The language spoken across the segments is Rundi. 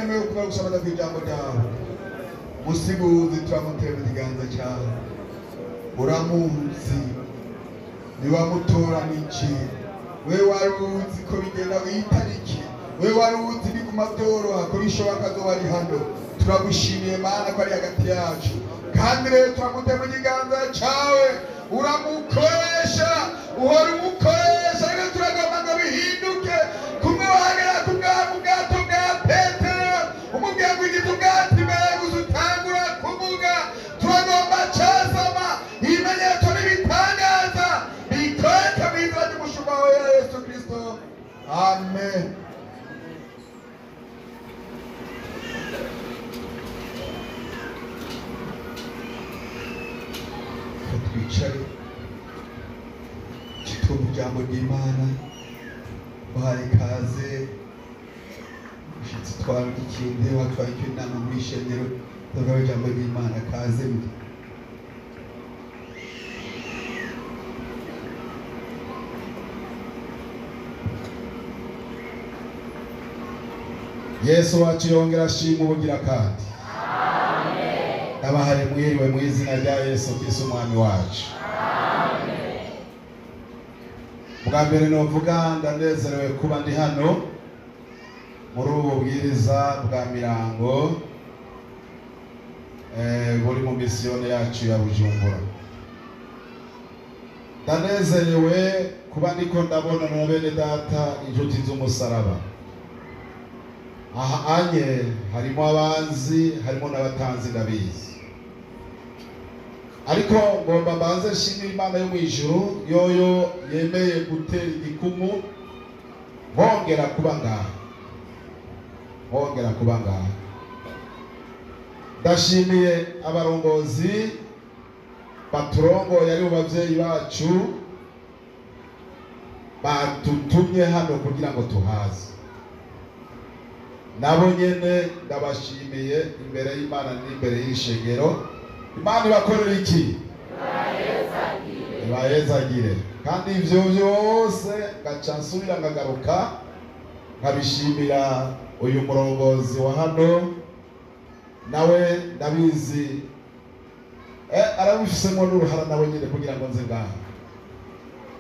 nemewe kuba gusoma kw'ijambo ryawe musiguzi turamutera mu kiganza cyawe uramuzi niwamutoranije we wari uzi ko bigenda w'itariki we wari uzi biguma byoroha ko bishoboka ko wari hano turagushimiye Mana ko ari hagati yacu kandi rero turamutera mu kiganza cyawe uramukoresha uhora umukoresha rero turagomba ngo bihinduke kumwe wahagera ku bwato bwa Petero umubwira ngo igihe ubwato imbere gusa utangura kuvuga turagomba cyasama ibimenyetso n'ibitangaza bikoreka mu izina ry'umushumba wawe Yesu Kristo amen. Twicare twumva ijambo ry'Imana bahaye ikaze ushitsi twandikiye nde watwaye inama muri shengero tuvuga ijambo ry'Imana kaze mbi Yesu wacu yongera ashima ubugira kandi abahari mwiriwe mu izina rya Yesu Kristo umwami wacu amen. Bwa mbere novuga ndanezerewe kuba ndi hano muri ubu bwiriza bwa Mirango buri mu misiyone yacu ya Bujumbura. Ndanezerewe kuba ndiko ndabona na bene data inshuti z'umusaraba. Aha anye harimo abanzi harimo n'abatanzi ndabizi, ariko ngomba mbanze nshimira Imana yo mu ijuru yoyo yemeye gutera igikumu bongera kuba ngaha. Ndashimiye abarongozi baturongoye ari bavyeyi bacu batutumye hano kugira ngo tuhaze. Nabo nyene ndabashimiye imbere y'Imana n'imbere y'ishengero. Imana ibakorera iki? Ibayezagire. Kandi ivyo byose ngaca nsubira ngagaruka nkabishimira uyu murongozi wa hano, nawe ndabizi arabifisemo n'uruhara nawe nyene kugira ngo nze ngaha.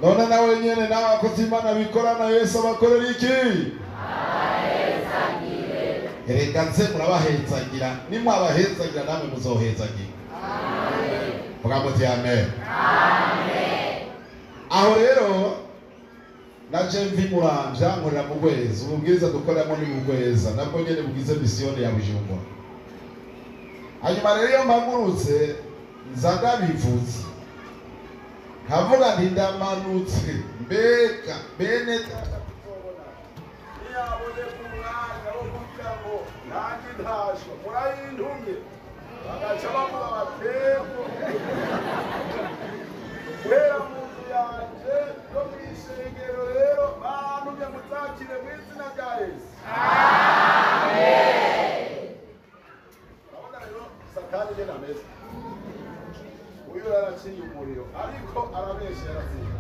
None nawe nyene n'abakozi Imana bikorana Yesu abakorera iki? Erega nze murabahezagira, nimwabahezagira namwe muzohezagira. Amen. Mugamuti amen. Amen. Aho rero naje mvi Muramvya nkorera mu Rweza, ububwiriza dukoreramo ni mu Rweza, nabwo nyene bugize misiyone ya Bujumbura. Hanyuma rero iyo mpagurutse nza ndabivuze nkavuga nti ndamanutse mbega bene data tuzobona iyabone ku mwanya wo kugira ngo nanjye ntasho murayintumye bagaca bavuga bateko wera mu nzu yanje no mw'ishengero rero bantumye muzakire mu izina rya Yesu. Amen. Urabona rero Satani nyene ameze uyu yaraciye umuriro ariko arabesha yaraciye.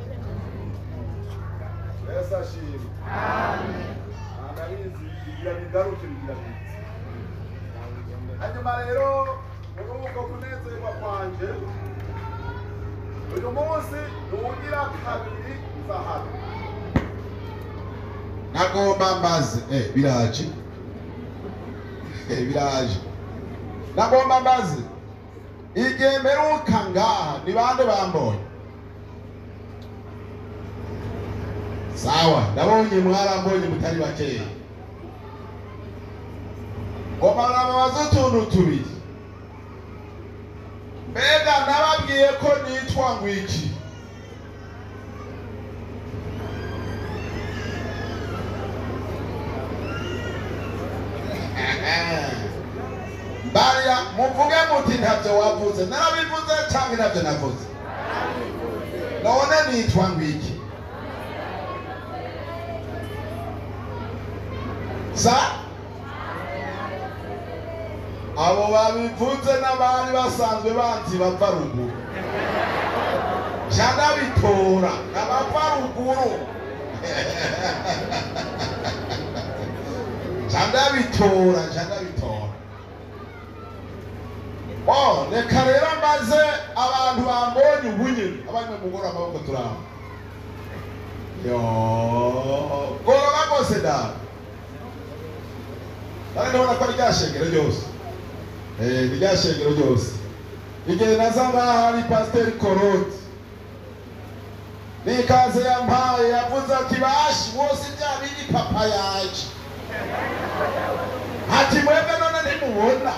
Yesu ashimwe. Amen. Andabizi bigira bigaruke bigira bizi. Hanyuma rero urubuko kunezerwa kwanje uyu munsi nugira kabiri zahano nagomba mbaze biraje biraje nagomba mbaze igihe mperuka ngaha ni bande bambonye? Sawa, ndabonye mwarambonye mutari bakeya. Ngomba nababaza utuntu tubiri. Mbega nababwiye ko nitwa ngwiki? Bariya muvuge muti ntavyo wavuze. Narabivuze cyangwa ntavyo navuze? None nitwa ngwiki? Sa abo babivuze n'abari basanzwe banzi bava ruguru jana bitora n'abava ruguru bitora oh reka rero maze abantu bambonye ubunye abanye mugora amaboko turamba yo gora bose da ndabona ko ryashengero ryose ryashengero ryose igihe nazanga hari pasteur Koroti nikaze yampaye yavuze ati bashi wose byabindi papa yaje ati mwebwe none ntimubona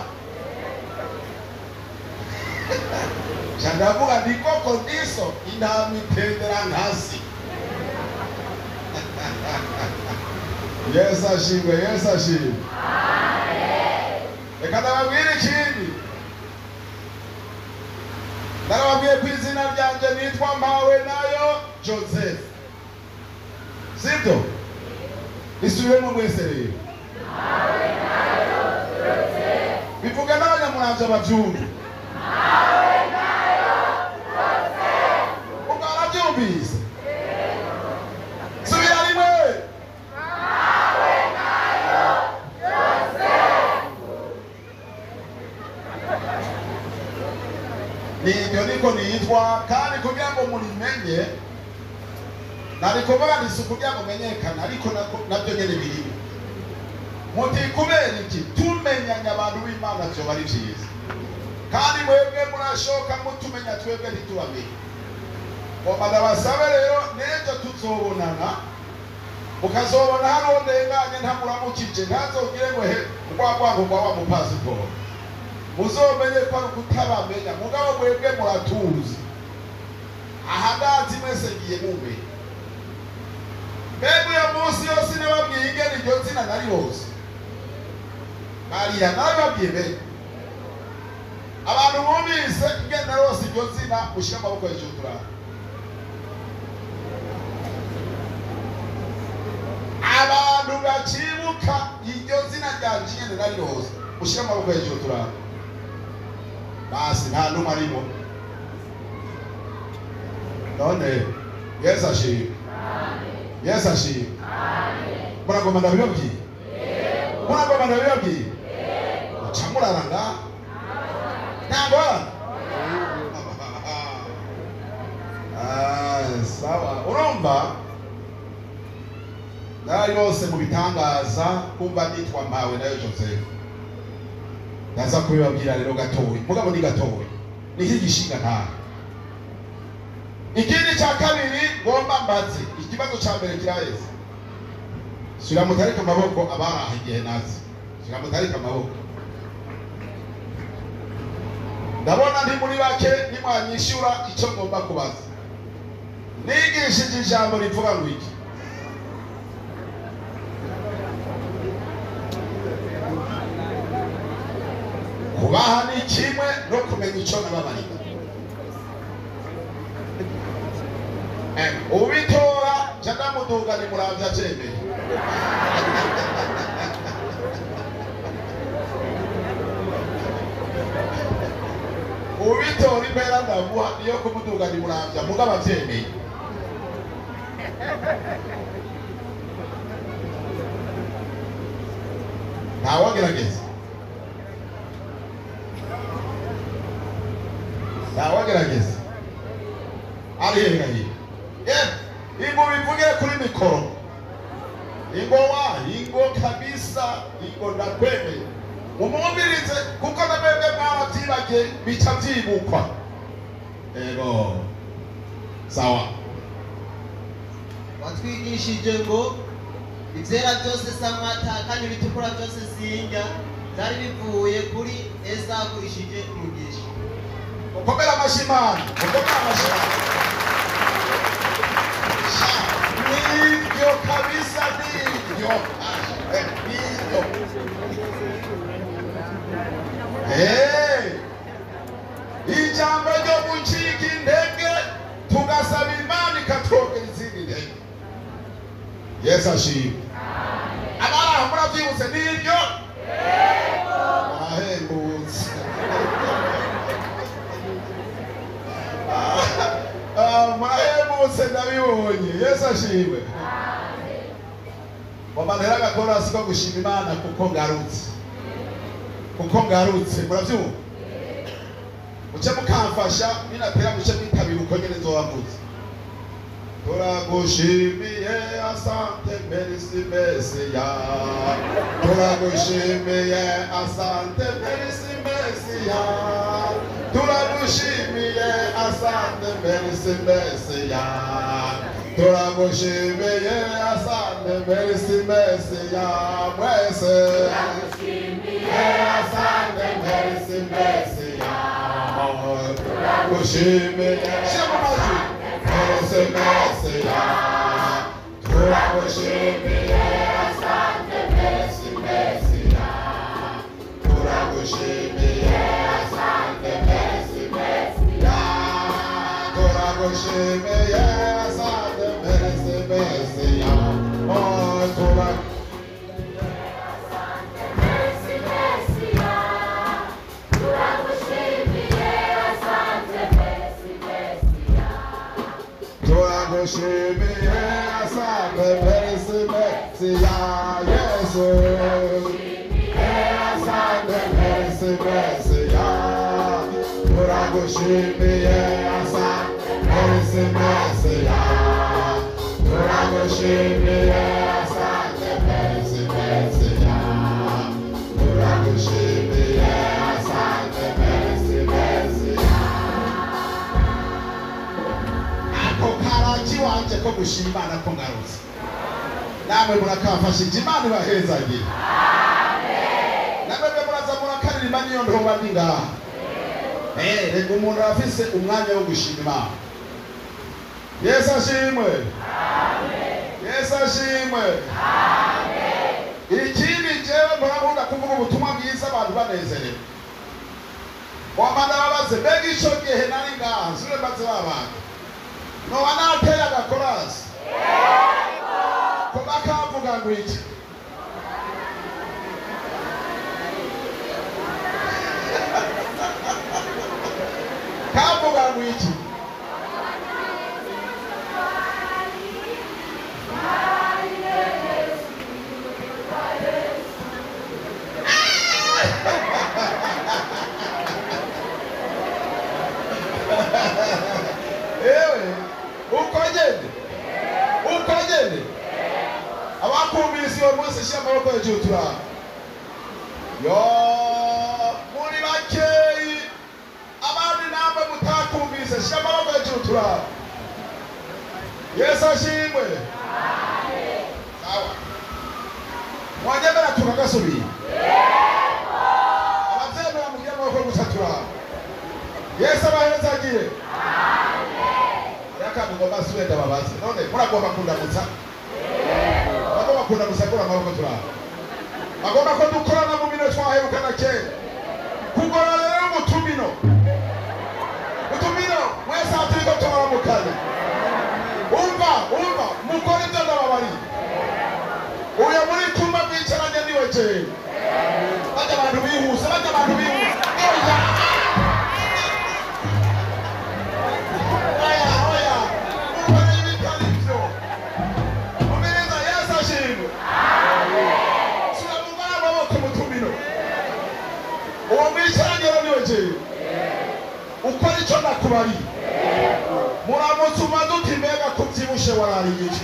chandavuga ndikoko ndiso indamitendera nkasi Yes ashimwe amen reka ndababwira ikindi narababwiye ku izina ryanje nitwa Mpawe nayo Joseph sibyo isubiremo mwese rero Mpawe nayo Joseph bivuga n'abanyamuramvya bavyumva Mpawe nayo Joseph ukarabyumvise subira rimwe Mpawe nayo Joseph nibyo niko nitwa kandi kugira ngo murimenye nariko bagandise kugira ngo menyekane ariko nabyo nyene biri muti kubera iki tumenyanya abantu b'Imana cyo bari byiza kandi mwebwe murashoka mutumenya twebwe ntitubamenye ngomba ndabasabe rero nejo tuzobonana ukazobona hano ndenganye ntamuramukije ntazogire ngo he urwagwango rwa mu passport muzomenye ko kutabamenya mugabo mwebwe muratuzi ahagazi mwese giye mumbe mbego ya munsi yose nababwiye ingene iryo zina nari hose Maria nababwiye mbere abantu bumvise ingene rose iryo zina ushira amaboko hejuru turara abantu bacibuka iryo zina ryanje ingene nari hose ushira amaboko hejuru turara basi nta numwe arimo none Yesu ashimwe Yesu ashimwe muragomba ndabibabwiye muragomba ndabibabwiye camuraranga ntabwo sawa urumva nari bose mu bitangaza kumva nitwa Mpawe nayo Joseph ndaza kubibabwira rero gatoyi mugabo ni gatoyi niki gishinga nta ikindi cya kabiri ngomba mbaze ikibazo cya mbere kiraheze sura mutarika amaboko abaraha igihe nazi sura mutarika amaboko ndabona ndi muri bake nimwanyishura icyo ngomba kubaza nigishije ijambo rivuga ngo iki kubaha ni kimwe no kumenya icyo nababarira ubitora cyangwa muduga ni muravya cyemeye ubitora impera ndavuha niyo kumuduga ni muravya mugabo avyemeye ntawagerageza arihengahiye ingo bivuge kuri mikoro ingo kabisa ingo ndakwemeye mumumvirize kuko nabebwe mwarabyibage bica byibukwa ego sawa watwigishije ngo ibyera byose samata kandi ibitukura byose singa byari bivuye kuri Esa agurishije umugisha ukomera amashimana nibyo kabisa nibyo ijambo ryo gucika intege tugasaba Imana ikatwongera izindi ntege Yesu ashimwe abaraha murabyibutse nibyo ahembutse murahembutse ndabibonye Yesu ashimwe Wamantera agakorasi ko gushima Imana kuko ngarutse muravyumva uce mukamfasha ninatera muce mwitabira uko nyene nzobavuze turagushimiye asante merci ya turagushimiye asante merci ya turagushimiye asante merci ya turagushimiye asante merci ya mwese turagushimiye asante merci ya turagushimiye merci ya turagushimiye asante merci ya turagushimiye asante merci ya turagushimiye asante merci ya oh turagushimiye asante merci ya turagushimiye asante merci ya turagushimiye asante merci ya Yesu asante merci ya turagushimiye asante merci ya turagushimiye asante merci ya turagushimiye asante merci ya ako karaki wanje ko gushima Imana ko ngarutse namwe murakamfashije Imana ibahezagire namwe muraza murakaririmba niyo ndoba ndingaha rego umuntu afise umwanya wo gushima Imana Yesu ashimwe Yesu ashimwe ikindi jewe murabona kuvuga ubutumwa bwiza abantu banezerewe wamana babaze mbega ico gihe nari ngaha nsure mbaze babandi no wanateye agakorasi kuba kavuga ngo iki kavuga ngo iki ukogende abakumvise uwo munsi shira amaboko hejuru turaba yo muri bakeyi abandi namwe mutakumvise shira amaboko hejuru turaba Yesu ashimwe sawa mwanyemera tukagasubiye abavyemera mugira amaboko gusa turaba Yesu abahezagire ngomba suwenda babaze none muragomba kundamutsa bagomba kundamutsa kora amaboko turaba bagomba ko dukorana mu bino twahebukana kera kugora rero umutumino mwese aturiko tubaramukanya umva mukora ibyo ndababari uyo muri kumba bicaranye niwe jewe bajya abantu bihuse uwo mwicaranye niwe jewe ukora ico nakubari muramutse umaduka imbega kuvyibushe warariye iki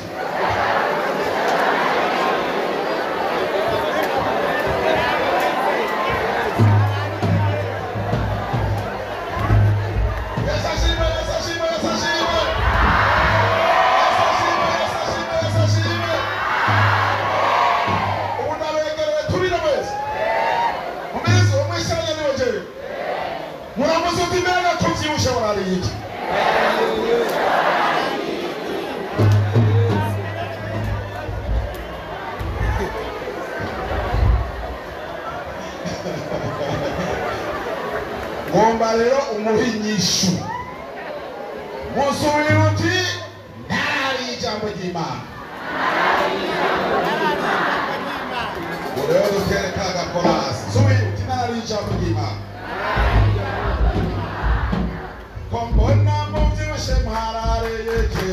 muramuze utimega kuvyibushe warariye iki ngomba rero umuhinyishu musubira uti ntari ijambo ry'Imana rero dutereka agakorasi subira uti ntari ijambo ry'Imana kombona muvyibushe mwarareye iki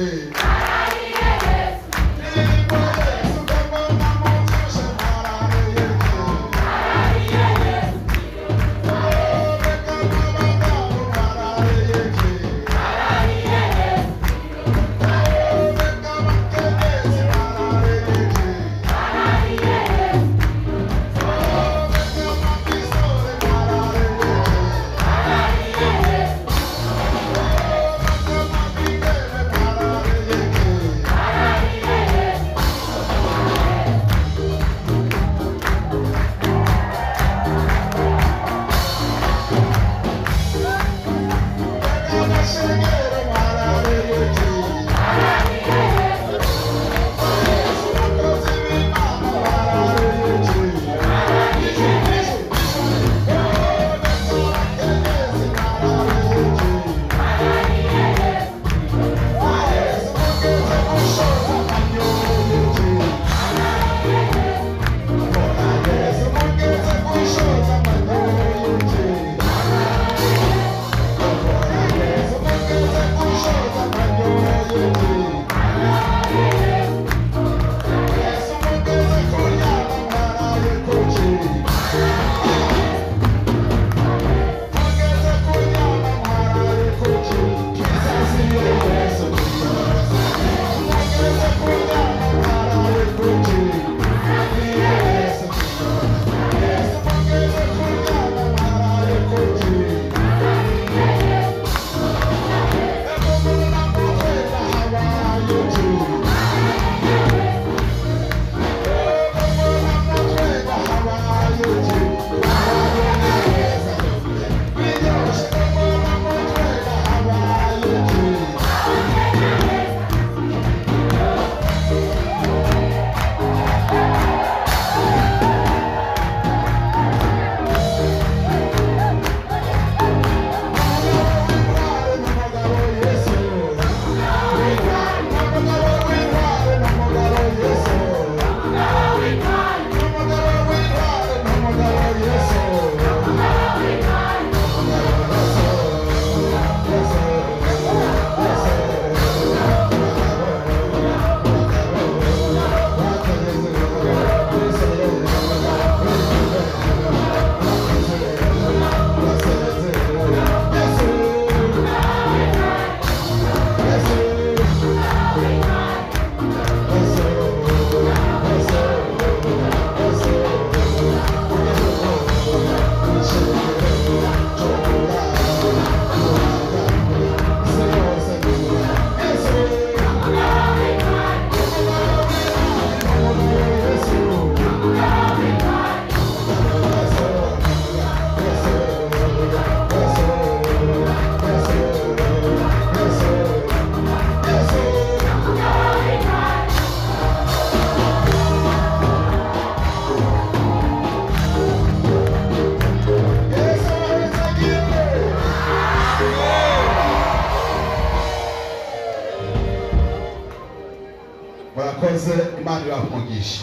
Imana ibahe umugisha.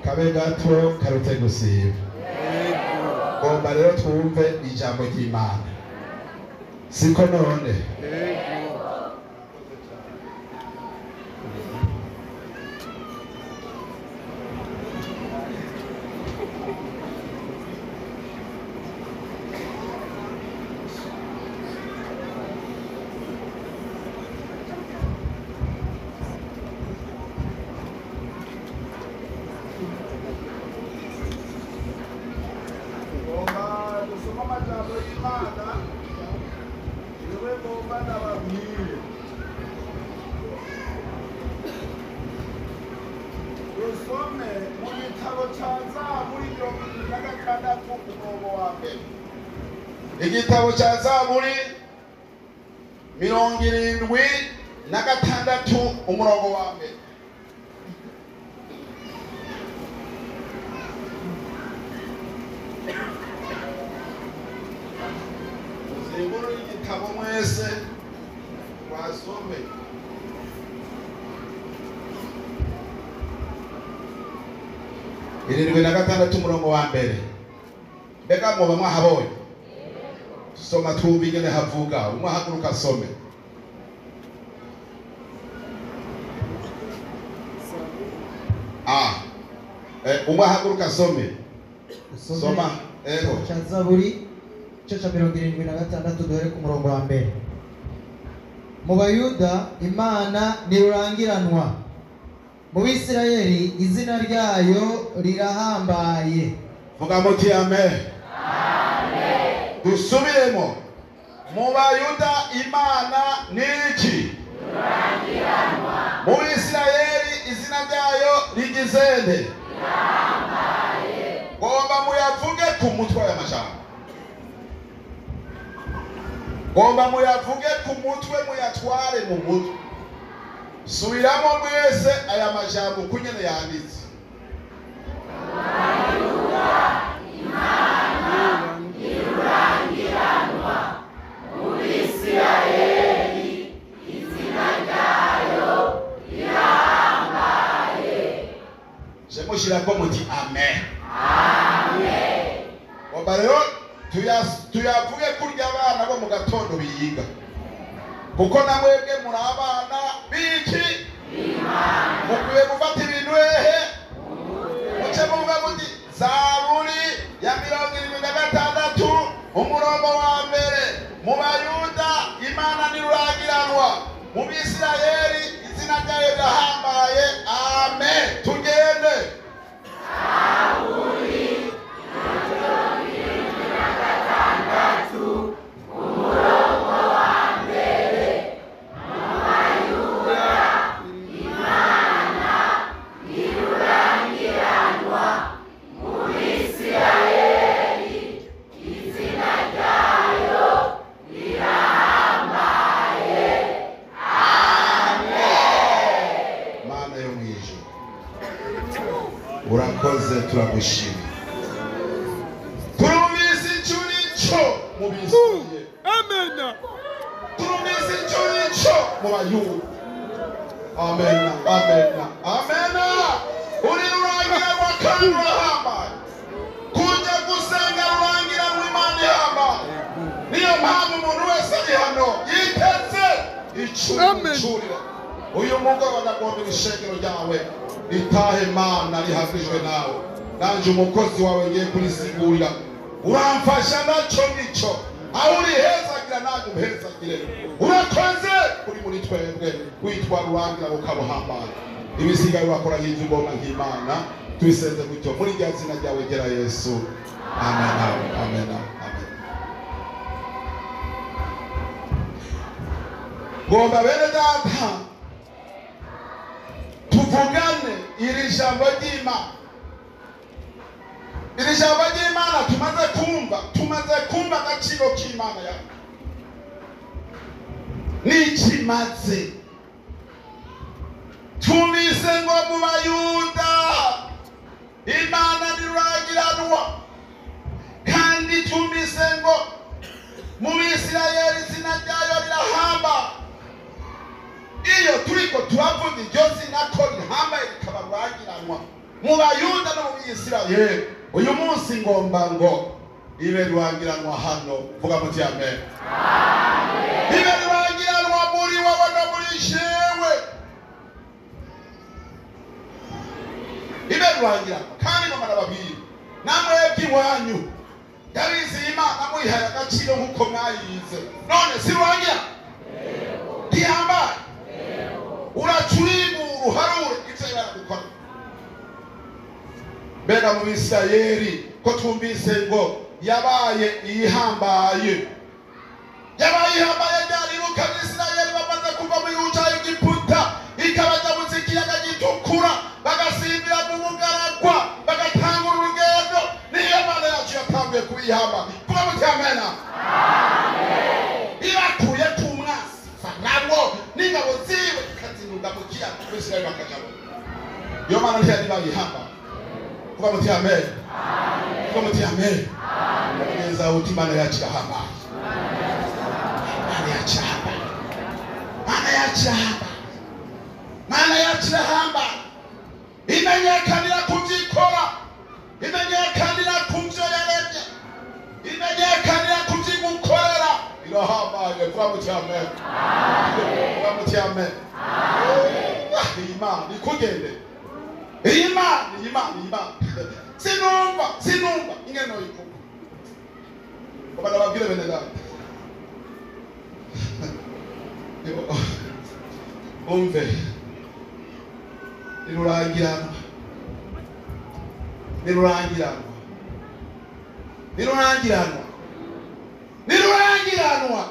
Kabe gato karute gusiba. Ngomba rero twumve ijambo ry'Imana. Siko none. Igitabo cya Zaburi 76 umurongo wa mbere. Ziburi igitabo mwese wasome. Irindwi na gatandatu umurongo wa mbere. Mbega muba mwahabonye? Soma twumve ingene havuga. Umwe ahaguruka asome. Umwe ahaguruka asome. Soma. Cha Zaburi cyo cha 76 dore ku murongo wa mbere. Mu Bayuda Imana nirurangiranwa. Mu Bisirayeli izina ryayo rirahambaye. Vuga muti amen. Dusubiremo. Mu Bayuda Imana niki? Rurangiranwa. Mu Isirayeli izina ryayo rigizende? Rihambaye. Ngomba muyavuge ku mutwe y'amajambo. Ngomba muyavuge ku mutwe muyatware mu mutwe. Subiramo mwese aya majambo kunyene yanditse. Bayuda Imana irurangiranwa. Mu Isirayeli izina ryayo rihambaye. Jemushirako muti amen. Amen. Ngomba rero tuyavuge kurya abana bo mu gatondo biyiga. Kuko namwebwe muri abana biki? Imana. Mukwiye gufata ibintu hehe? Muce muvuga muti Zaburi ya 76 umurongo wa mbere. Mu Bayuda Imana nirurangiranwa. Mu Bisirayeli izina ryayo rirahambaye. Amen. Tugende. Zaburi ya 76 umurongo wa mbere. Mu Bayuda Imana nirurangiranwa. Mu Bisirayeli izina ryayo rirahambaye. Amen. Mana yo mwijuru, urakoze turagushima. Turumvise icuri cyo mu Bisirayeli. Amen. Turumvise icuri cyo mu Bayuda. Amen. Amen. Amen. Uri rurangiranwa kandi urahambaye. Kujya gusenga rurangiranwa Imana ihambaye. Niyo mpamvu umuntu wese ari hano yiteze icurira. Uyu mugabo ndagomba ishengero ryawe ritahe Mana rihagijwe nawe. Nanje umukozi wawe ngiye kurisigurira. Uramfasha naco nico. Aho uri hezagira nanjye uhezagire. Urakoze uri muri twebwe witwa rurangira ukabuhambaye. Ibisigaye urakora nk'ivyo ugomba nk'Imana. Twisenze gutyo muri rya zina ryawe gera Yesu. Amen. Amen. Amen. Ngomba bene data tuvugane iri jambo ry'Imana. Iri jambo ry'Imana tumaze kumva agaciro k'Imana yawe. N'ikimaze tumvise ngo mu Bayuda Imana nirurangiranwa, kandi tumvise ngo mu Bisirayeli izina ryayo rirahamba. iyo turiko turavuga iryo zina ko rihambaye rikaba rwagiranwa mu bayuda no mu Isirayeli, uyu munsi ngomba ngo ibe rwangiranwa hano. Vuga muti amen. Ibe rwangiranwa muri wowe no muri jewe. Ibe rwangiranwa kandi ngo marababwira namwebwe iwanyu yabizi Imana muyihaye agaciro nk'uko mwayize, none si rwangira ntihambaye. Uracurimu uruharure ivyo baragukora. Mbega mu Bisirayeli ko twumvise ngo yabaye ihambaye ryaribuka Abisirayeli bamaze kuva mu gihugu cya Egiputa, ikabaja mu kiyaga gitukura, bagasimbira mu bugaragwa, bagatangura urugendo. Niyo Mana yacu yatanguye kubihamba. Kuba mutyamena ibakuye ku mwasi Farawo n'ingabo ziwe, ikazinduka mu kiyaga, Abisirayeli bakajamo. Iyo Mana ntiyari bayihamba. Kuba mutyamena. Kuba mutyamena. Neza uti Mana yacu irahamba. Mana yacu irahamba. Mana yacu irahamba. Mana yacu irahamba. Imenyekanira kubyikora, imenyekanira kubyo yaremye, imenyekanira kubyigukorera. Irahambaye. Kuba mutyamena. Kuba mutyamena. Imana ikugende. Imana sinumva ingene noyivuga. Ubana babwire bene data umve nirurangiranwa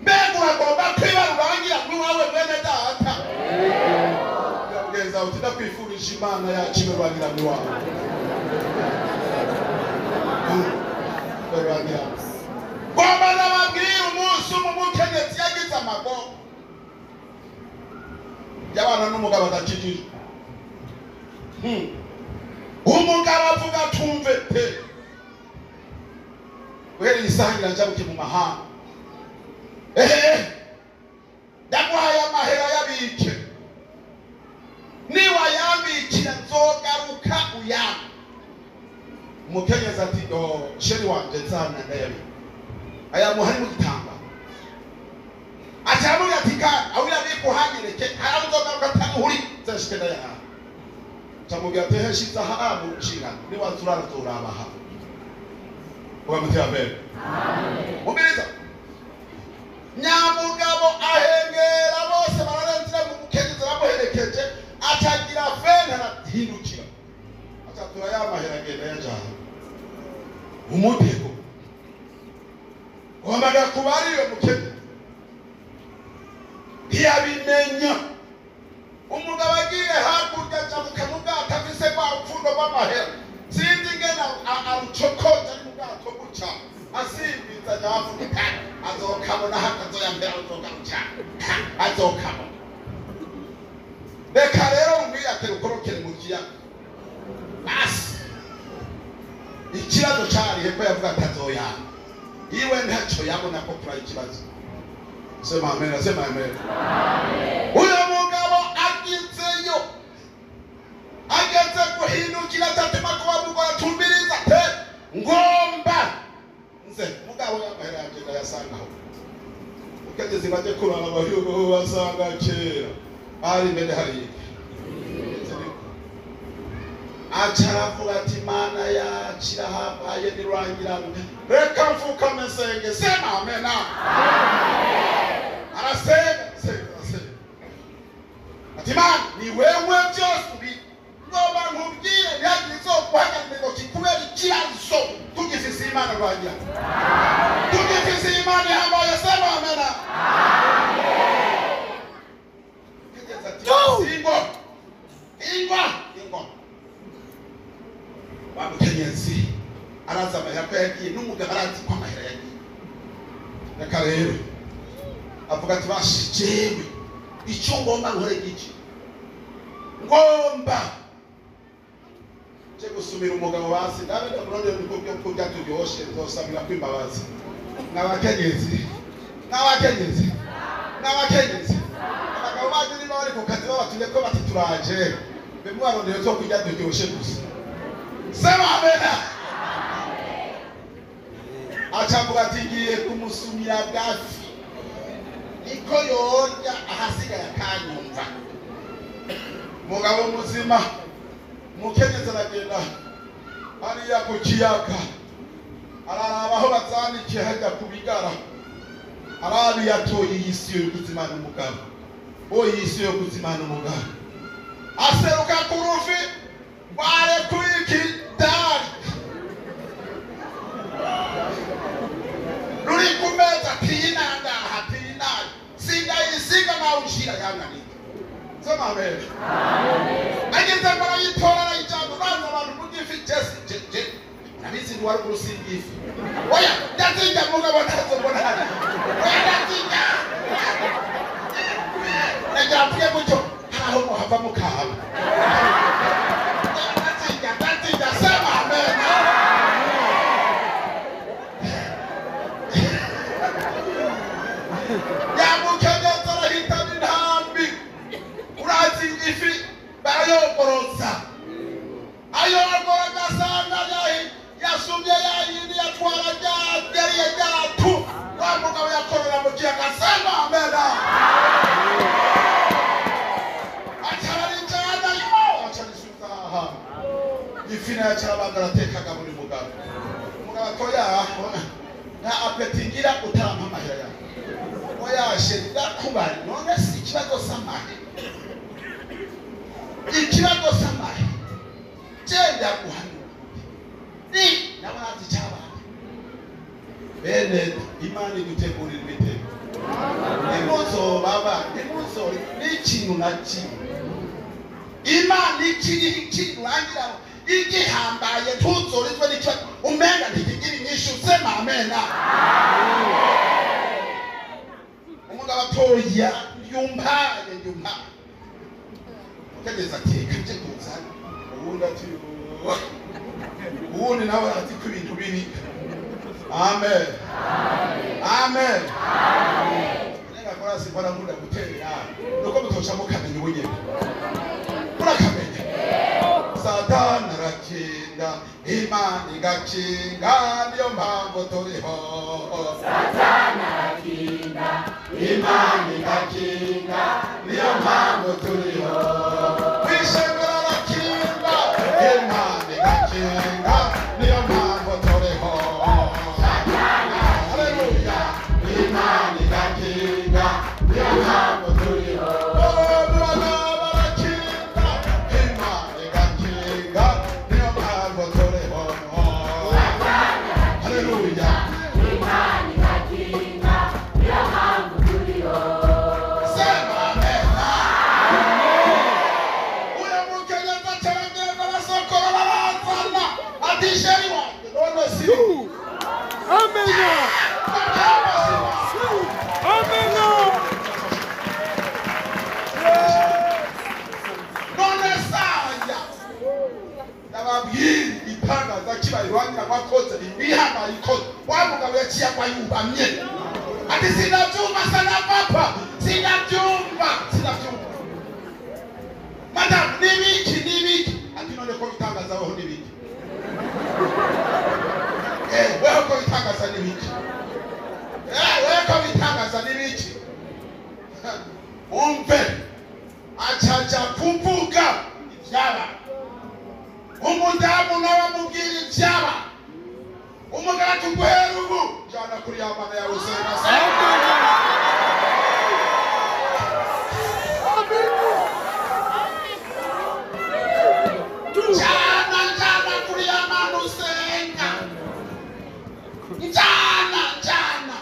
mbega uragomba kwiba rurangiranwa iwawe bene data. Ugeza uti ndakwifurije Imana yacu ibe rurangiranwa iwawe. Ngomba nababwira umunsi umukenyezi yagize amago y'abana n'umugabo adakijije. Umugabo avuga tumve pe, uhereye isangira njabuke mu mahanga, ndaguhaye amahera yabike, niwa yambikira nzogaruka uyambe. Umukenyezi ati sheri wanje nzana ndayabi aya muhari mu gitamba acamuga ati kandi awira bikuhangireke arawuzogaruka atamuhuri zashike ndaya camubwira ati heshiza hamu nshinga niwa turara turabaha. Uba mutiya mbere mubiriza nyamugabo ahengera bose bararenzira mu mukenyezi bamuherekeje, acagira fene arahindukira acatura yamahera agenda yajana umutego. Wambaga kubari iyo mukenyezi ntiyabimenya. Umugabo agiye hakurya acamuka mu bwato afise kwa upfundo rw'amahera, sinzi ingene arucokoza ari mu bwato gutya asimbiza nyavuga kandi azokabona hakazoyambera uzogaruka azokabona. Reka rero umwiyatera ukorokere mu kiyaga basi. Ikibazo cyari hepfo yavuga atazoyana iwe ntacyo yabona ko kuri ikibazo. Sema amen. Sema amen. Uyo mugabo agizeyo ageze guhindukira atatema kuba mugabo atumbiriza te ngomba nze mugabo yamahera yagenda yasangaho. Ukageze baje kurana abahyugo basanga kera ari mbere hari acharavuga ati Mana yacu irahambaye nirangirana. Reka mfukame senge. Sema amen. Arasema ati Mana ni wewe byose ubi ngoba nkubwire yagizo kwaganira ngo kikubera ikibazo tugifise Imana rwangira, tugifise Imana ihambaye. Sema amen. Ingo bamukenyezi araza amahera ko yagiye n'umugabo arazi ko amahera yagiye. Reka rero avuga ati bashijewe icyo ngomba nkore giki, ngomba cyo gusumira umugabo basi ndabe ndamuronde niko byo kurya turyoshe nzosabira kwimbabazi. N'abakenyezi n'abakenyezi abagabo baje niba bari ku kazi babatumye ko bati turaje bemwarondeye cyo kujya duryoshe gusa sema amena acavuga ati ngiye kumusumira bwafi niko yonja ahasigaye akanyumva mugabo muzima mukenyezi aragenda hariya ku kiyaga araraba aho bazanikiye hajya ku bigara arabi yatoye iyisi yo kuzimana umugabo iyisi yo kuzimana umugabo aseruka ku rufi bare kwikidari ruri ku meza tinanga hatinari singa nawe ushira yanganike soma amen ageze mbara yitora na ijambo baza abantu mugifi je nabizi ndi wari kurusingifi oya ndazinga mugabo ntazo mbona hano oya ndazinga najapye mucyo haraho muhava mukahaba ndazinga sema amen yamukenyeza arahitana intambi urazi ifi barayogoroza ayogora gasanga yasumye yayindi yatwara ryariye ryatu wa mugabo yakorera mu kiyaga sema amena acarinjana yo acarisuka aha ifi nayo acarabagara atekaga muri mugabo umugabo atoya na apetingira utarampa amahera yawe oyashe ndakubari none si ikibazo samahe ikibazo samahe genda guhanura ni n'abazi cy'abana bene imana igutegurira imitego nimuzobaba nimuzori n'ikintu na kimwe imana ikintu urangiraho igihambaye ntuzorizwe n'ikibazo umenga ntikigira inyishu sema amena umugabo atoya yumpaye ukageza ati kanje kuzana ubundi ati ubundi nawe ati ko ibintu biri amen amen nenga kora sipana nkunda gutera nuko mutosha mukamenya ubunyene murakamenya satani arakinga imana igakinga niyo mpamvu turiho satani arakinga imana igakinga niyo mpamvu turiho kwishengera arakinga imana igakinga niyo mpamvu turiho haleluya imana igakinga niyo mpamvu turiho iwangira mwakoze bihama ikoze wamugabo yaciye kwa yubamye ati sinavyumva sana papa sinavyumva madam nibiki ati none ko bitangaza aho nibiki wewe ko bitangaza nibiki wewe ko bitangaza nibiki umve achaja kuvuga ivyaba umudamu nawe amubwira ibyaba umugabo tuguhera ubu jana kuri yamana yawe senga jana kuri yamana usenga jana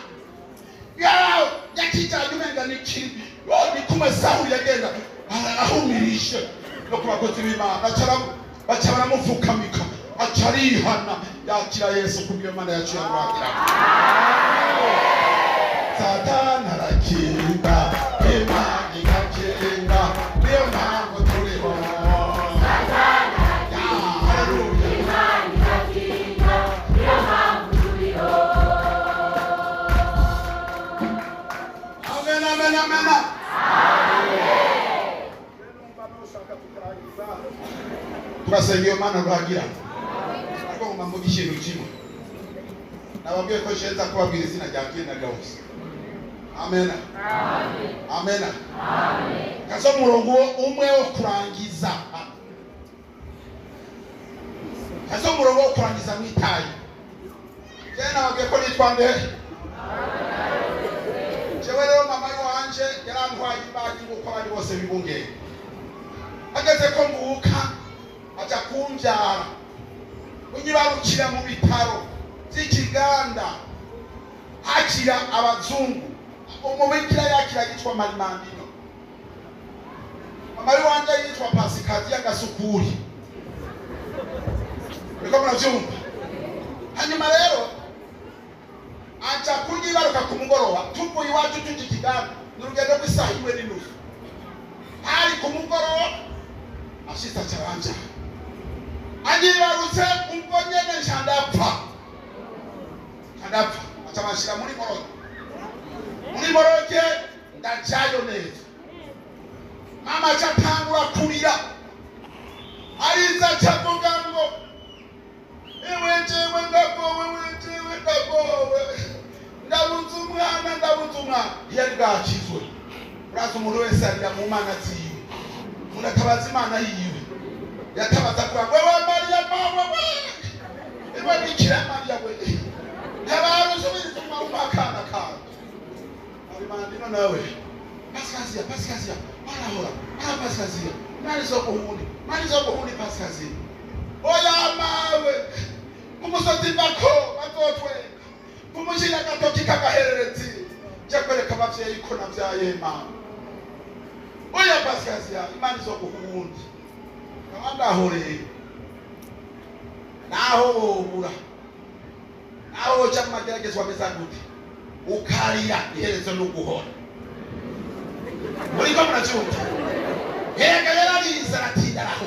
yawe yakijanye umenga n'ikibi ni kumwe Sawuli yagenda ahumirishe no kubakozi b'Imana baca baramupfukamika aca arihana yakira Yesu kubw'iyo Mana yacu yamwagira satani arakinga imana igakinga niyo mpamvu turiho satani arakinga imana igakinga niyo mpamvu turiho amen amena. Turasenga iyo Mana ruhagira ariko ngomba mvuga ikintu kimwe nababwiye ko nsheza kubabwira izina rya Kina Gauss. Amena. Amena. Kazo murongo umwe wo kurangiza. Kazo murongo wo kurangiza mwitaye. Jena wabwiye ko nitwa nde? Jewe rero mama wanje yarantwaye imbagi nguko abandi bose bibungeye. Ageze ko mvuka aja kumbyara. Unyibarukira mu bitaro by'Ikiganda. Hakira abazungu. Umubikira yakira yitwa Marimandino. Mama wanje yitwa Pasikazi y'Agasukuri. Reka murabyumva. Hanyuma rero aja kunyibaruka ku mugoroba tuvuye iwacu tujya Ikiganda n'urugendo rw'isaha imwe n'inusu. Hari ku mugoroba ashita cyaranja. Anyibarutse ubwo nyene ndapfa. Ndapfa atabashira muri moroge. Muri moroge ndajayo neza. Mama cyatangura kurira. Ariza cyavuga ngo ewe jewe ndagowe ndabuze umwana yari bwakizwe. Uraza umuntu wese arira mu Mana ziwe. Muratabaza Imana yiwe. Yatabaza kwa wewe Maria mama ewe Bikira Maria we. Ntabarusubiriza mu makana kana. Marimandino nawe. Pasikaziya. Marahora. Pasikaziya. Marizo kuhuni Pasikaziya. Oya mawe. Kumusozi bako batotwe. Kumushira gatoki kagahererezi. Jakwereka abavyeyi ko navyaye mama. Oya Pasikaziya Marizo kuhuni. Ndahore. Naho ubura. Naho chama geragezwa meza gute. Ukarira iherezo no guhora. Muri ko muracyumva. Hega yarariza ratindaraho.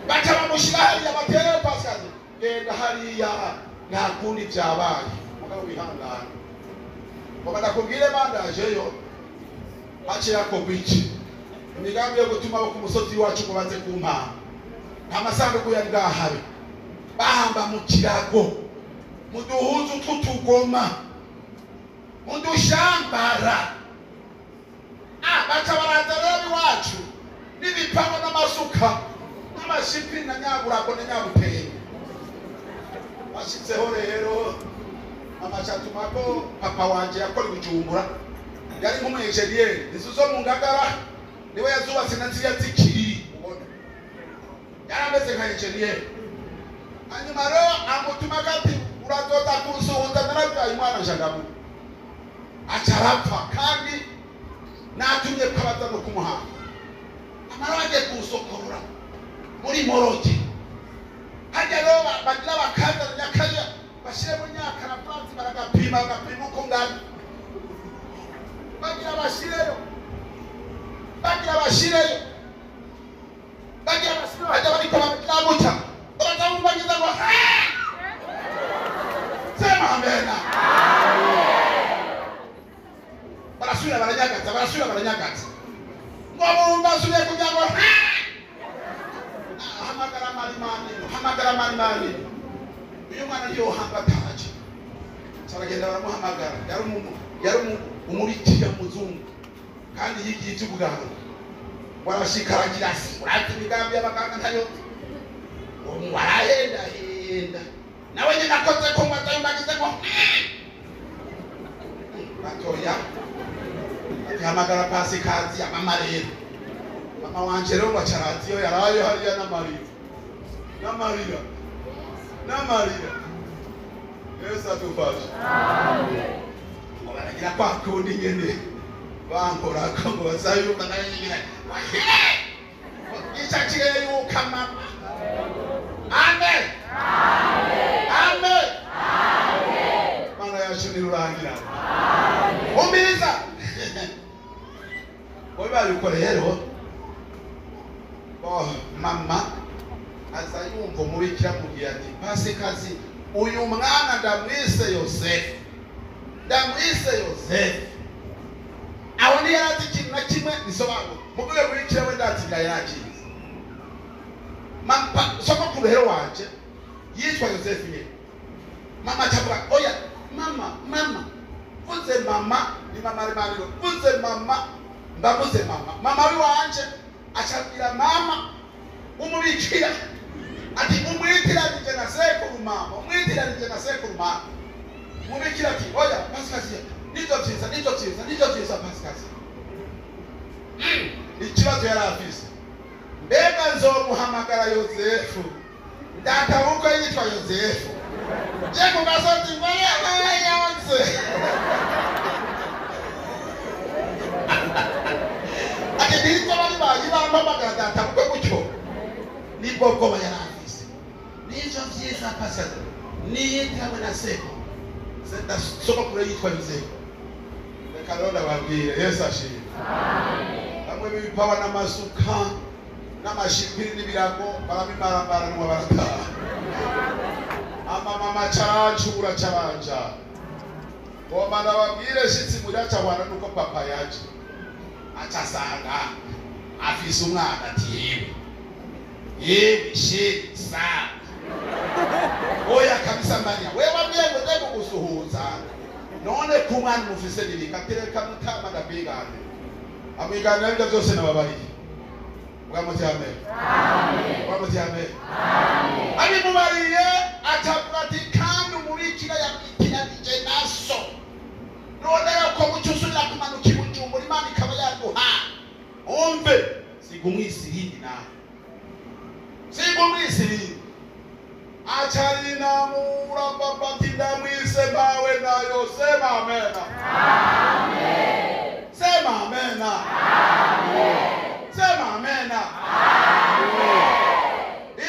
Baca bamushira hariya batere Pasikazi. Genda hariya nta kundi byabaye. Mugabo bihangana. Ngoba ndakubwire bandajeyo. Akira ko biki. Imigambi yo gutuma ku musozi wacu kubanze kumpa. Amasanduku yari gahabe. Bahamba mu kirago. Muduhuzu tutugoma. Mudushambara. Baca baraza iwacu. N'ibipango n'amasuka. N'amashipi na nyaburago na nyabuteye. Bashitseho rero. Mama cyatuma ko papa wanje yakora Bujumbura. Yari nk'umwenjeniyeri. Isuzo mu Ngagara. Niwe yazubatse na nzira zikiri ubona. Yarameze nka enjeniyeri. Hanyuma rero amutuma gati urazoza kurusuhuza narabyaye umwana Jagamu. Acarapfa kandi natumye kwabaza no kumuhanga. Amaraje kusokorora muri moroge. Hajya rero bagira bakaza nyakaya bashire mu nyaka na Francis baragapima uko ngana. Bagira bashireyo. Bagira bashireyo hajya bariko bamuta. Bazamubagiza ngo sema amena. Barasubira baranyagaza. Ngo bumva subiye kugira ngo hamagara Marimandino. Uyu mwana yo hamba taje. Saragenda baramuhamagara. Yari umurikira muzungu. Kandi yigiye cy'ubuganga. Warashikaragira se. Urati migambi y'abaganga ntayo. Warahenda. Nawe nyine nakoze ko mbagize ko. Batoya. Hamagara Pasikazi mama rero. Mama wanje rero bacaraziyo yarayo hariya n'amarira. Yesu atufashe. Amen. Mubaragira kwa kundi nyene. Bankora ko ngo bazayumva nayigira. Icyakire yuka mama. Amen. Mana yacu nirurangira. Umbiza. Oya babikora rero. Mama azayumva umubikira mubwira ati Pasikazi uyu mwana ndamwise Yosefu. Aho ntiyarazi ikintu na kimwe bisobanura muguye muri kirewe ndatsibira yakize mama sokokuru rero wanje yitwa Yosephine mama chabura oya mama vuze mama ni mama Mariro vuze mama ndavuze mama wanje achabira mama umubikira ati umwitiranije na sekuru mama umwitiranije na sekuru mama mubikira ati oya pasikazi nizo vyiza pasikazi ikibazo yari afise mbega nzomuhamagara Yosefu ndatabuko yitwa Yosefu je kugasozi mbaya yonse ati ndito bari bampamagara ndatabuko gutyo nibwo bwoba yari afise nizo vyiza pasikazi niyitwa na seko senda sokokuru yitwa Yosefu reka rero babwire Yesu ashimwe bamwe bipawa n'amasuka n'amashipiri n'ibirago barabimarambara n'uwa barataha mama caracura caranja ngomba ndababwire shitsi muraca wana nuko papa yaje acasanga afise umwana ati yewe shit sa oya kabisa Maria wewe wabwiye ngo ndego gusuhuza none kumwana mufise nibika tereka mutama ndabigane amigana ibyo byose nababariye bwamutiyame bwamutiyame ari mubariye atabura ati kandi umubikira yakwikiranije naso none ko mucyusurira kumanuka ibujumbura Imana ikaba yaguha umve sigumwisirindi nawe sigumwisirindi acharina murababati ndamwise bawe nayo sema amena sema amena sema amena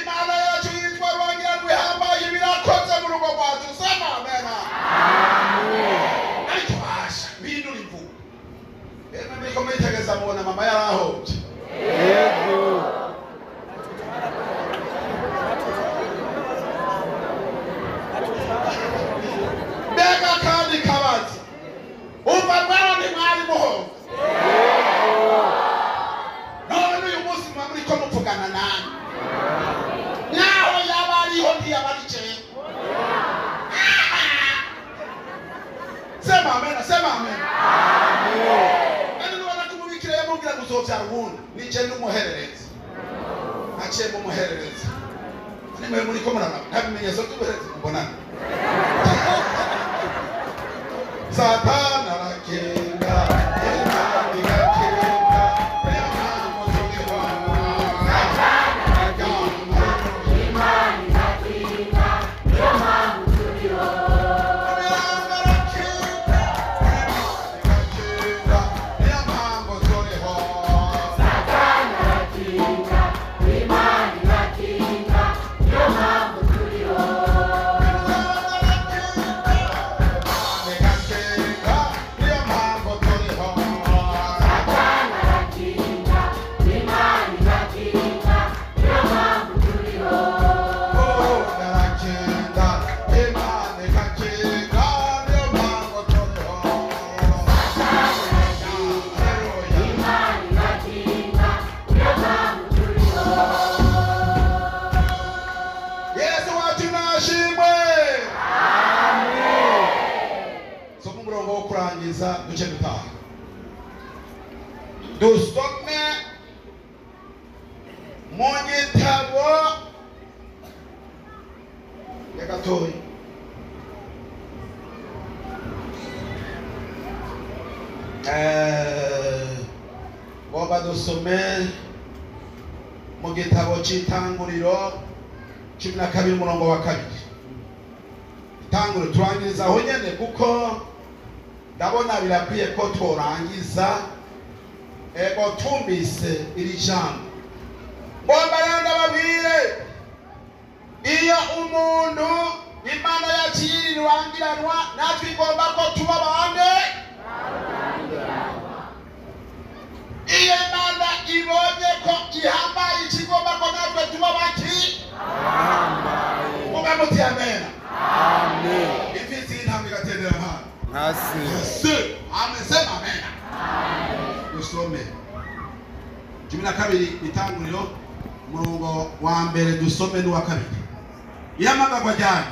Imana yacu yitwa Rwangira rwihambaye ibirakoze mu rugo rwacu sema amena ariko basha bintu rivuga eme niko mwitegeza mubona mama yarahobye yego mbega kandi kabazi umva mwari mwari muhoza none uyu munsi muriko muvugana nani naho yaba ariho ntiyabaricaye sema amena sema amena none nubona ko umubikira yamubwira gusohovyara ubundi nije n'umuhererezi aciye mu muhererezi nimwe muriko muraraba nta bimenyetso by'ubuhererezi mbonana Satana rakenga Imani rakenga Imani rakenga Imani rakenga Imani turiho Satana rakenga Imani rakenga Imani turiho duce dutaha dusome mu gitabo gatoyi ngomba dusome mu gitabo cy'itanguriro 12 umurongo wa 2 itanguriro turangiriza aho nyene kuko ndabona birakwiye ko tworangiza ego tumbise iri jambo ngomba rero ndababwire iyo umuntu Imana yakiri rurangiranwa natwe igomba ko tuba bande iyo Imana ibonye ko ihambaye ikigomba ko natwe tuba baki mugamuti amen amen ifite intambwe gatendera hano Nasi. Yes. Amen. Amen. dusome 12 itanguriro umurongo wa mbere dusome n'uwa kabiri. Ihamagarwa ryane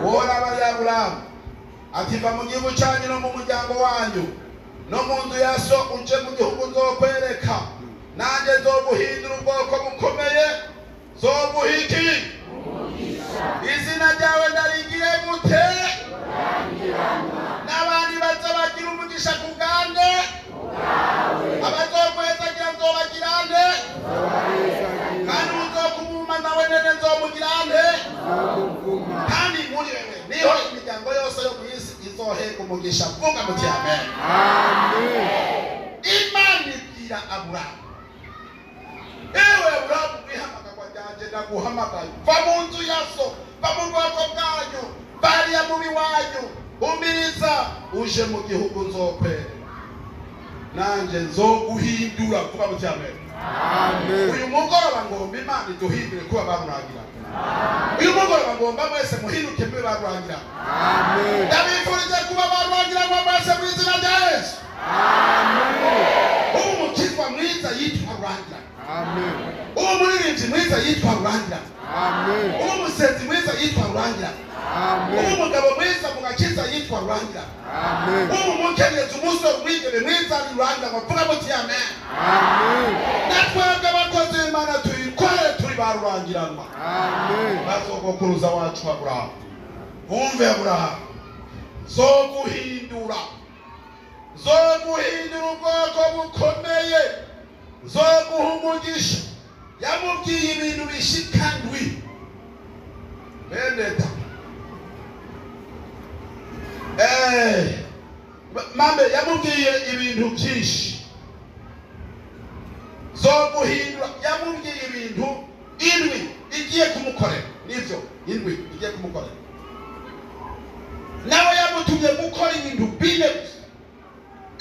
wora bari Aburahamu ati va mu gihugu cyanyu no mu muryango wanyu no mu nzu ya so uje mu gihugu nzokwereka, nanjye nzoguhindura ubwoko bukomeye, nzoguhiki izina ryawe ndarigire gute, n'abandi baza bagira umugisha ku bwanjye, abazokwezagira nzobagira nde, kandi uzokuvuma nawe nene nzomugira nde, kandi muri wewe niho imiryango yose yo ku isi izoherwa umugisha. Vuga muti amen. Imana ibwira Aburahamu, ewe Aburahamu, ihamagarwa ryanjye ndaguhamagaye, va mu nzu ya so, va mu bwoko bwanyu, bariya mubi wanyu, umiriza uje mu gihugu nzokwereka, nanjye nzoguhindura. Vuga muti amen. Uyu mugoroba ngomba Imana iduhindure kuba barurangira. Uyu mugoroba ngomba mwese muhinduke mube barurangira. Ndabifurije kuba barurangira mwese mu izina rya Yesu. Umukizwa mwiza yitwa Rurangira. Umuririmbyi mwiza yitwa Rurangira. Umusenzi mwiza yitwa Rurangira. Umugabo mwiza mu gakiza yitwa Rurangira. Umukenyezi umusore umwigeme mwiza ari Rurangira. Bavuga muti amen. Natwebwe abakozi b'Imana tuyikore turi ba rurangiranwa. Basogokuruza wacu Aburahamu, umve Aburahamu, zoguhindura ubwoko bukomeye, zoguha umugisha. Yamubwiye ibintu bishika ndwi. Beneta mame yamubwiye ibintu byinshi. Zoguhindura yamubwiye ibintu indwi igiye kumukorera. Nivyo indwi igiye kumukorera. Nawe yamutumye gukora ibintu bine gusa.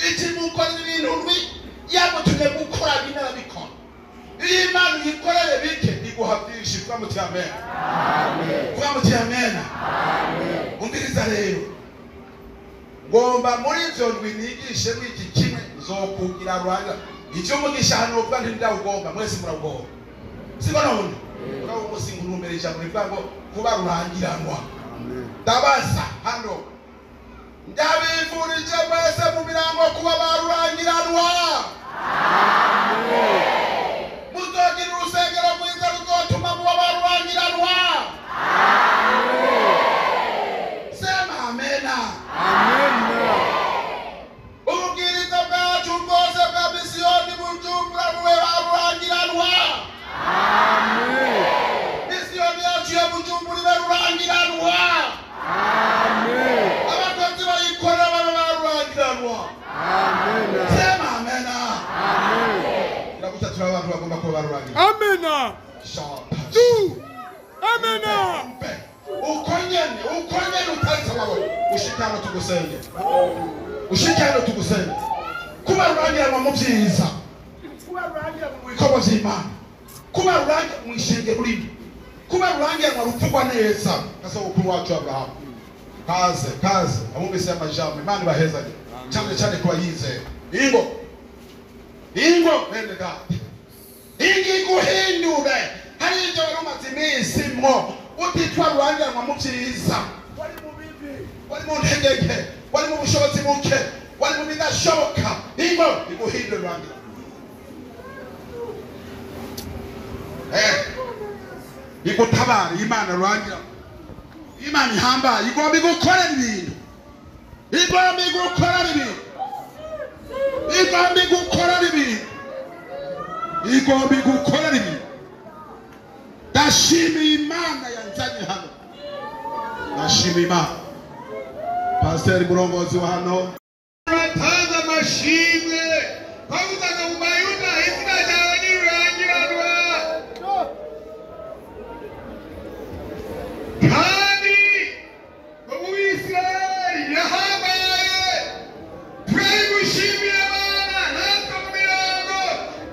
Ikimukora ibintu ndwi yamutumye gukora bine arabikora. Iyo Imana uyikorere bike iguha byinshi. Vuga muti amen. Vuga muti amen. Umviriza rero, ngomba muri ivyo ndwi nigishe mwiki kimwe nzokugira Rurangira. Icyo mugisha hano ubwa ntindawugomba, mwese murawugomba. Siko none uraho umusinga urumbere ijambo rivuga ngo kuba rurangiranwa. Ndabaza hano, ndabifurije mwese mu mirango kuba barurangiranwa. Muzogira urusengero rwiza ruzotuma muba barurangiranwa. Sema amena. Ububwiriza bwacu bwose bwa misiyoni Bujumbura bube barurangiranwa. Misiyoni yacu ya Bujumbura ibe rurangiranwa. Abakozi bayikora babe barurangiranwa. Sema amena. Iragutatira abantu bagomba kuba barurangiranwa. Amena. Amena. Ukonyene utanze amaboko. Ushikano tugusenge. Ushikano tugusenge. Kuba rurangiranwa mu byiza. Kuba rurangiranwa mu bikorwa by'Imana. Kuba rurangiranwa mu ishengero rimwe. Kuba rurangiranwa ruvugwa neza. Kasa ukuru wacu Aburahamu. Kaze. Amumvise amajambo. Imana ibahezanye. Cyane kuba yizeye. Ingo bene data. Ingi guhindure. Hari ibyo rumaze iminsi mwo. Utitwa rurangiranwa mu byiza. Wari mu bibi. Wari mu ntegeke. Wari mu bushobozi buke. Wari mu bidashoboka. Ingo iguhindure rurangiranwa. Igutabara Imana rurangiranwa. Imana ihambaye igomba igukorera ibintu. Igomba igukorera ibintu. Ndashimiye Imana yanzanye hano. Ndashimiye Imana. Pastor Murongozi wa hano atanze amashimwe. Bavugaga mu Bayuda izina ryawe nirurangiranwa. Kandi mu Bisirayeli yahabaye. Turagushimiye Baba, natwe mu mirango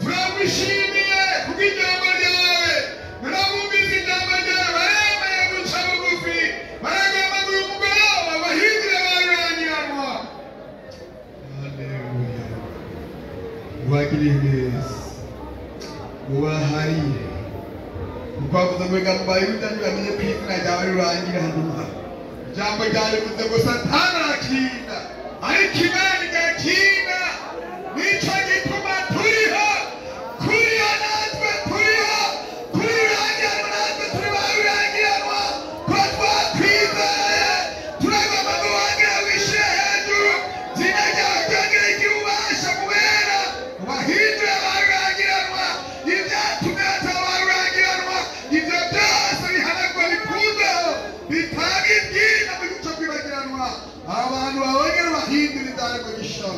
turagushimiye kubw'ijambo ryawe. Murabumvise ijambo ryawe, baremeye guca bugufi, baragamba ngo uyu mugoroba bahindure barurangiranwa. Haleluya. ubagirire neza ubaharire ukwavuze ngo reka mubayuda ntibamenye ko izina ryawe rirangirana ijambo ryawe rivuze ngo satani arakinda ariko imana igakinda nicyo gituma turiho kuriyo natwe turiho kuri rurangiranwa natwe turi ba rurangiranwa ko twakwizeye turagomba guhangira wishyire hejuru izina ryawe ryongere igira ububasha kubera ubahindure ba rurangiranwa ibyatumye bataba ba rurangiranwa ibyo byose bihanagwa bikundeho bitanga ibyina mu gice kwibagiranwa abantu babongera bahindura indango gisha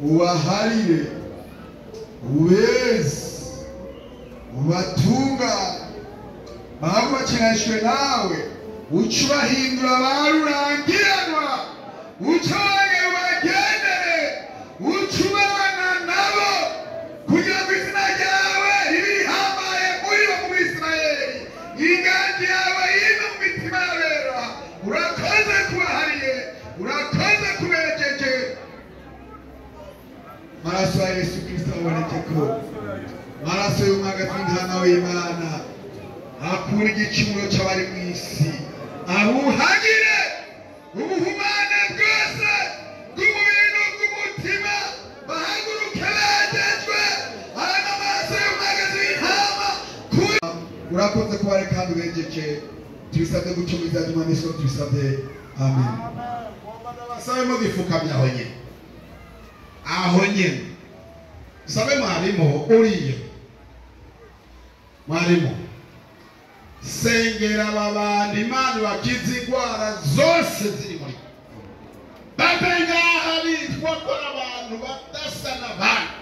ubaharire ubeze ubatungane bahubwo bakinashwe nawe uca ubahindura barurangiranwa uca wongera ubagendere uca ubana nabo kugira ngo izina ryawe ribe rihambaye muri bo mu Bisirayeli inganji yawe yive mu mitima y'abera urakoze kubahariye urakoze kubejeje maraso ya Yesu Kristo abonekeko maraso y'umwagazi w'intama w'Imana akura igicumuro cy'abari mu isi abuhagire ubuhumane bwose bw'umubiri n'ubw'umutima bahaguruke begejwe aya n'amaraso y'umwagazi w'intama urakoze kubare kandi ubejeje tubisabye gutyo mu izina ry'Imana Yesu tubisabye amen basabe mugifukamye aho nyene sabe mwarimu uriye mwarimu sengera babandi Imana bakize indwara zose ziri muri babengaha bitwa ko abantu badasa n'abandi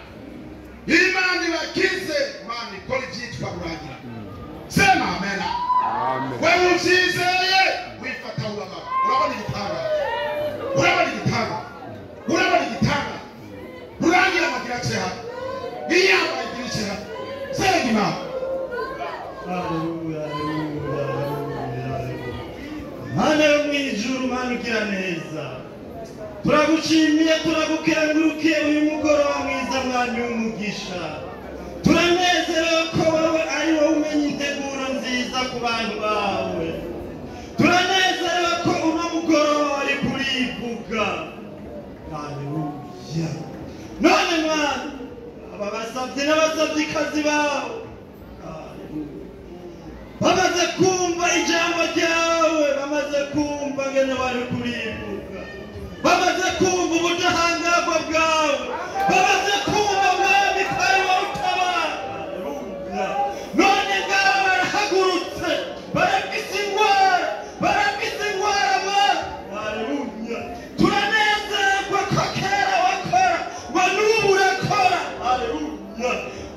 Imana bakize Imana ikora ibyitwa kurangira sema amen wewe ubyizeye wifata ubaba urabona igitanga rurangira amagira cyaha iyamba igira cyaha senga Imana Mana yo mwijuru Mana ugira neza turagushimiye turagukengurukiye uyu mugoroba mwiza mwami w'umugisha turanezerewe ko wowe ari wowe umenya integuro nziza ku bantu bawe turanezerewe ko uno mugoroba wari kurivuga haleluya none mwana aba basabye n'abasabyikazi bawe bamaze kumva ijambo ryawe bamaze kumva ngene wari kurivuga bamaze kumva ubudahangarwa bwawe bamaze kumva mwami ko ari wowe utabara none ngaho barahagurutse barafise indwara mwana haleluya turanezerwa ko kera wakora ngo n'ubu urakora haleluya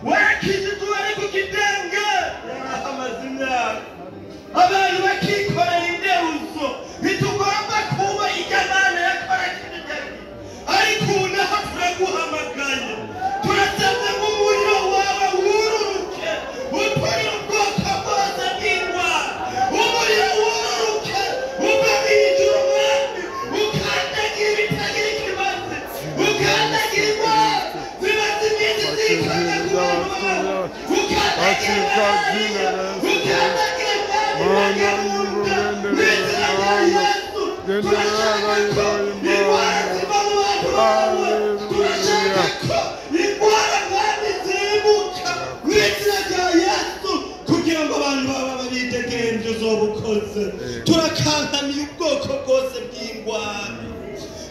wakijije wari ku gidenge yarahamaze imyaka abantu bakikorera indeuzo ntitugomba kuba irya Mana yakora kinigari ariko ubu naho turaguhamagaye turasabye ngo umuriro wawe wururuke utwire ubwoko bwose bw'indwara umuriro wururuke uve mw'ijuru mwami ukandagira ibitagira ikibazo ukandagira indwara zimaze iminsi zikanga ku bantu bawe ukandagira kugira ngo abantu baba babitegereje uzobukoze turakankamiye ubwoko bwose bw'indwara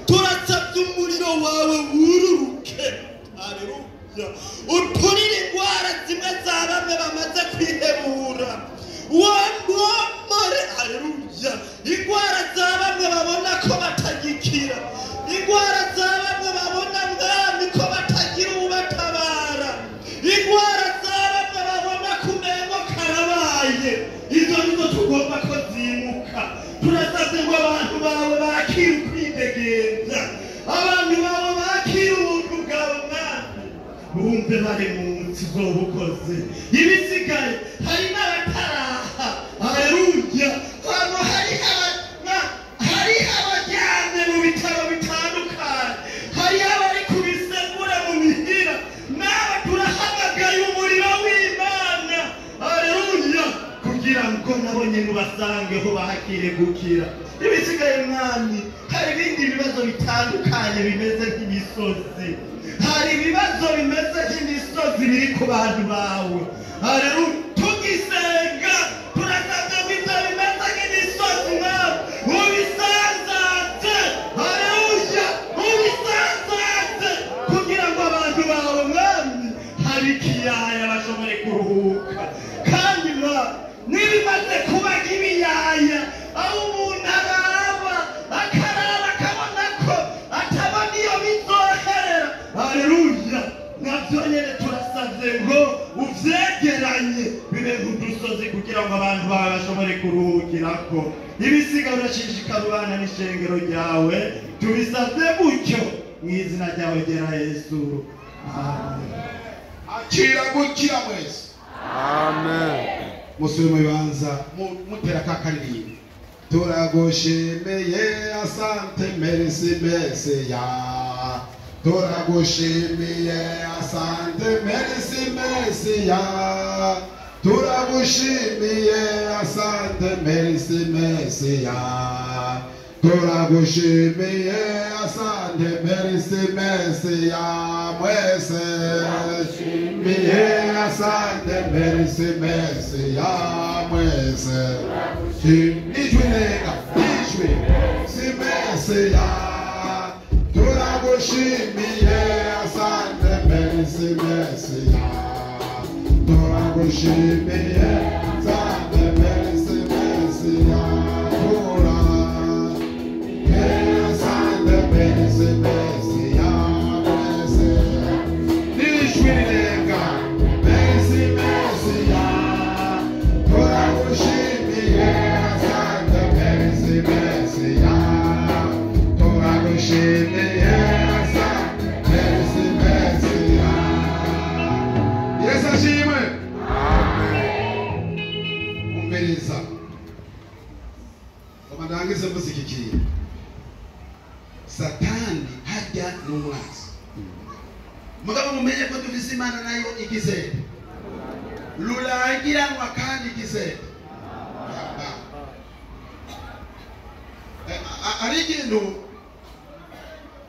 turasabye umuriro wawe wururuke haleluya uturire indwara zimwe za bamwe bamaze kwihebura wamwomore haleluya indwara za bamwe babona ko batagikira indwara za bamwe babona mwami ko batagira ubatabara indwara za bamwe babona kumengo karabaye izo nizo tugomba ko zimuka turasabye ngo abantu bawe bakire ukwidegenza abantu bawe bakire ubuntu bwawe mwami bumve bari munsi zobukoze ibisigaye hari n'abataraha haleluya hano hari abajyane mu bitaro bitandukanye hari abari kubisegura mu mihira nabo nyene ubasangeho bahakire gukira. Ibisigaye mwami, hari ibindi bibazo bitandukanye bimeze nk'imisozi. Hari ibibazo bimeze nk'imisozi biri ku bantu bawe. Haleluya, tugisenga turasabwa ko ibyo bimeze nk'imisozi mwami ubisanzaze. Haleluya, ubisanzaze kugira ngo abantu bawe mwami hari ikiyaya bashobore kuruhuka. Kandi mwami, nibimaze kuba nk'ibiyaya aho umuntu araba akaraba akabona ko atabona iyo bizoherera. Haleluya, nabyo nyene turasavye ngo uvyegeranye bibe nk'udusozi kugira ngo abantu bawe bashobore kuruhukirako. Ibisiga urashishikara ubana n'ishengero ryawe, tubisavye gutyo mu izina ryawe ryera Yesu, amen. Akira gukira mwese. Amen. Musore mubanza mutera kakaririmba. Turagushimiye, asante, merci, Mesia. Turagushimiye, asante, merci, Mesia. Turagushimiye, asante, merci, Mesia. Turagushimiye, asante, merci, Mesia. Mwese miye, asante, merci, Mesia. Mwese Nijwenga, nijwe, si Mesia. Turagushimiye, asante, merci, Mesia. Turagushimiye, asante, merci, Mesia. Asante, merci, Mesia. Mwese Nijwenga, merci, Mesia. Turagushimiye, asante, merci, Mesia. Turagushimiye, asante, merci, Mesia. Yesu ashimwe. Umviriza. Omandangize muzikikiye. Satani hajya n'umwanzi. Mugabo mumenye ko dufise Imana nayo igizere. Rurangiranwa kandi igizere. Ari ikintu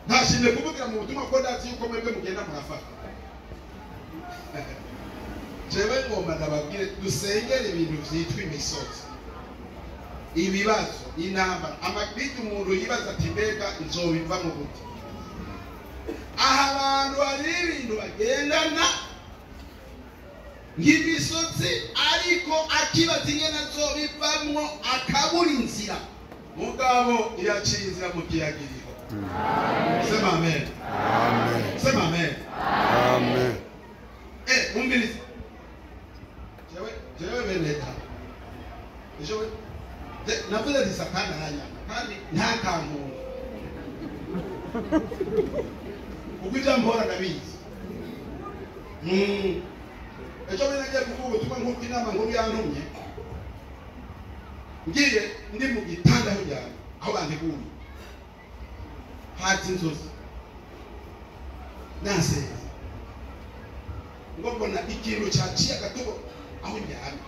ntashimye kuvugira mu butumwa ko ndazi yuko mwebwe mugenda murafata. Jewe ngomba ndababwire dusengere ibintu vyitwa imisozi, ibibazo, intambara, amabiti umuntu yibaza ati mbega nzobiva mu gute. Aha abantu hari ibintu bagendana nk'imisozi ariko akibaza ingene azobivamwo akabura inzira. Mugabo iraciye inzira mu kiyagiriro. Sema amen. Amen. Sema amen. Amen. Umviriza. Jewe beneta. Jewe navuze ati Satani aranyanga kandi nta kamuntu. Ubwo ijambo ndabizi. Ejo nagiye kuvuga ubutumwa nk'uko inama nkuru yantumye. Ngiye ndi mu gitanda aho njyana aho bandikura hati inzozi naseze ngo mbona ikintu cyaciye agatubo aho njyana